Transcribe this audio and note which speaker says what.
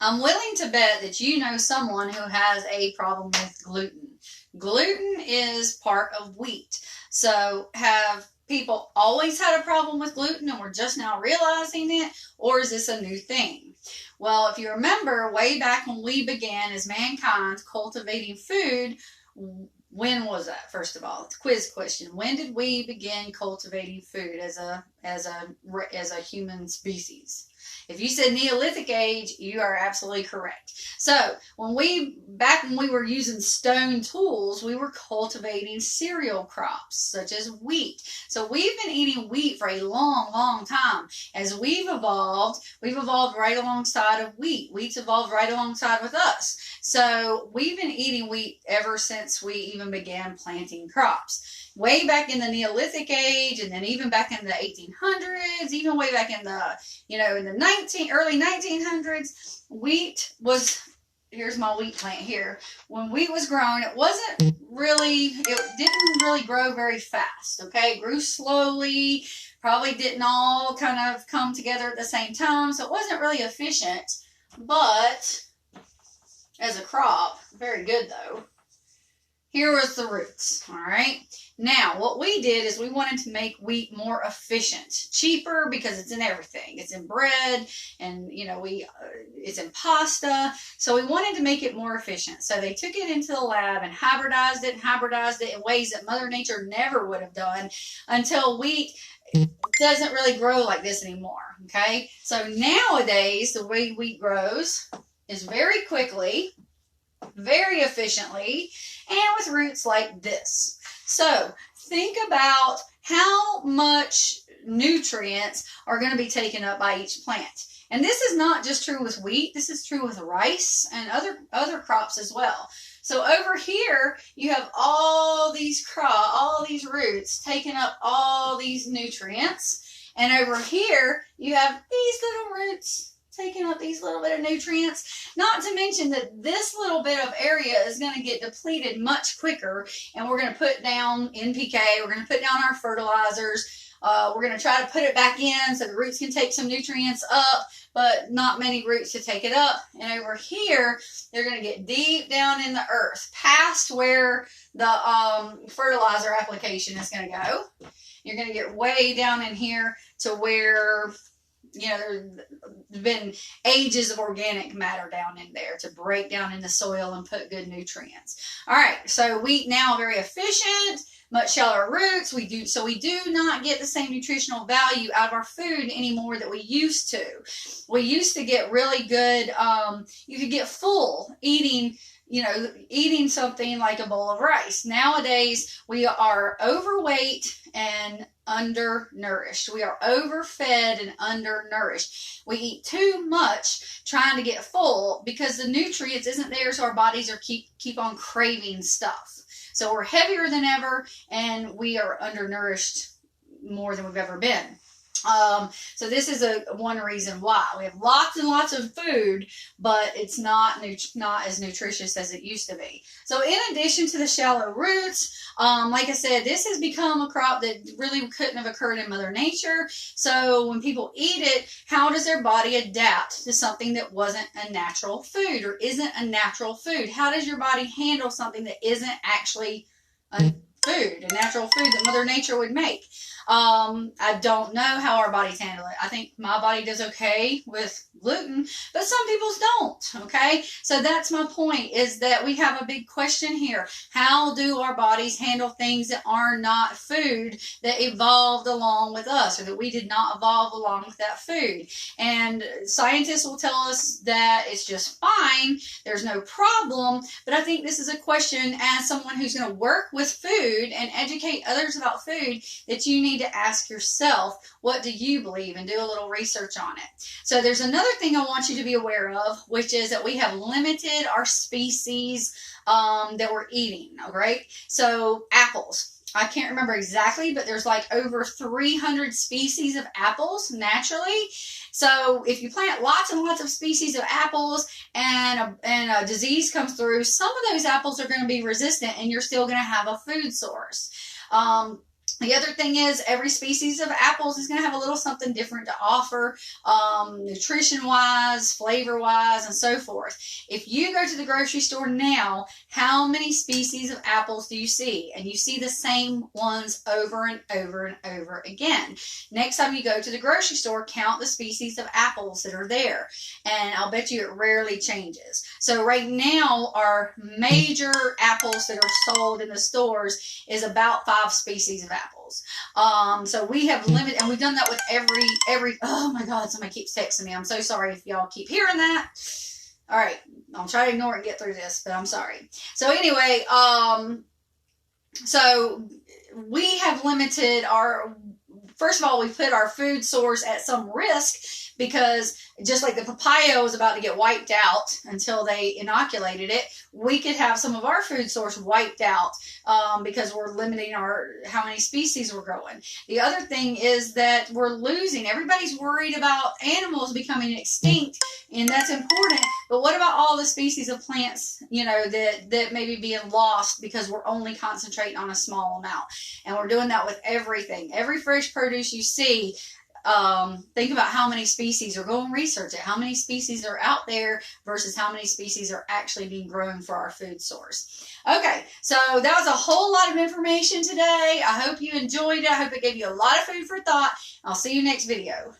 Speaker 1: I'm willing to bet that you know someone who has a problem with gluten. Gluten is part of wheat. So have people always had a problem with gluten and we're just now realizing it? Or is this a new thing? Well, if you remember, way back when we began as mankind cultivating food, when was that? First of all, it's a quiz question. When did we begin cultivating food as a human species? If you said Neolithic age, you are absolutely correct. So back when we were using stone tools, we were cultivating cereal crops such as wheat. So we've been eating wheat for a long, long time. As we've evolved right alongside of wheat. Wheat's evolved right alongside with us. So we've been eating wheat ever since we even began planting crops. Way back in the Neolithic age, and then even back in the 1800s, even way back in the, in the early 1900s, wheat was, here's my wheat plant here. When wheat was grown, it didn't really grow very fast, okay? It grew slowly, probably didn't all kind of come together at the same time, so it wasn't really efficient, but as a crop, very good though. Here was the roots, all right? Now, what we did is we wanted to make wheat more efficient, cheaper because it's in everything. It's in bread and, it's in pasta. So we wanted to make it more efficient. So they took it into the lab and hybridized it in ways that Mother Nature never would have done until wheat doesn't really grow like this anymore, okay? So nowadays, the way wheat grows is very quickly, very efficiently, and with roots like this. So think about how much nutrients are going to be taken up by each plant. And this is not just true with wheat. This is true with rice and other crops as well. So over here, you have all these roots taking up all these nutrients. And over here, you have these little roots taking up these little bit of nutrients. Not to mention that this little bit of area is going to get depleted much quicker, and we're going to put down NPK, we're going to put down our fertilizers, we're going to try to put it back in so the roots can take some nutrients up, but not many roots to take it up. And over here, they're going to get deep down in the earth, past where the fertilizer application is going to go. You're going to get way down in here to where there's been ages of organic matter down in there to break down in the soil and put good nutrients. All right, so wheat now very efficient, much shallower roots. We do not get the same nutritional value out of our food anymore that we used to. We used to get really good, you could get full eating something like a bowl of rice. Nowadays, we are overweight and undernourished. We are overfed and undernourished. We eat too much trying to get full because the nutrients isn't there, so our bodies are keep on craving stuff. So we're heavier than ever, and we are undernourished more than we've ever been. So this is one reason why we have lots and lots of food, but it's not as nutritious as it used to be. So in addition to the shallow roots, like I said, this has become a crop that really couldn't have occurred in Mother Nature. So when people eat it, how does their body adapt to something that wasn't a natural food or isn't a natural food? How does your body handle something that isn't actually a natural food that Mother Nature would make? I don't know how our bodies handle it. I think my body does okay with gluten, but some people's don't, okay? So that's my point, is that we have a big question here. How do our bodies handle things that are not food that evolved along with us, or that we did not evolve along with that food? And scientists will tell us that it's just fine, there's no problem, but I think this is a question, as someone who's going to work with food and educate others about food, that you need to ask yourself, what do you believe, and do a little research on it. So there's another thing I want you to be aware of, which is that we have limited our species that we're eating, all right? So apples. I can't remember exactly, but there's like over 300 species of apples naturally. So if you plant lots and lots of species of apples and a disease comes through, some of those apples are going to be resistant and you're still going to have a food source. The other thing is every species of apples is going to have a little something different to offer, nutrition-wise, flavor-wise, and so forth. If you go to the grocery store now, how many species of apples do you see? And you see the same ones over and over and over again. Next time you go to the grocery store, count the species of apples that are there. And I'll bet you it rarely changes. So right now, our major apples that are sold in the stores is about 5 species of apples. So we have limited, and we've done that with every, oh my God, somebody keeps texting me. I'm so sorry if y'all keep hearing that. All right. I'll try to ignore it and get through this, but I'm sorry. So anyway, so we have limited our, first of all, we put our food source at some risk because just like the papaya was about to get wiped out until they inoculated it, we could have some of our food source wiped out because we're limiting how many species we're growing. The other thing is that we're losing. Everybody's worried about animals becoming extinct, and that's important. But what about all the species of plants, you know, that may be being lost because we're only concentrating on a small amount? And we're doing that with everything. Every fresh produce you see, think about how many species, or go and research it. How many species are out there versus how many species are actually being grown for our food source. Okay, so that was a whole lot of information today. I hope you enjoyed it. I hope it gave you a lot of food for thought. I'll see you next video.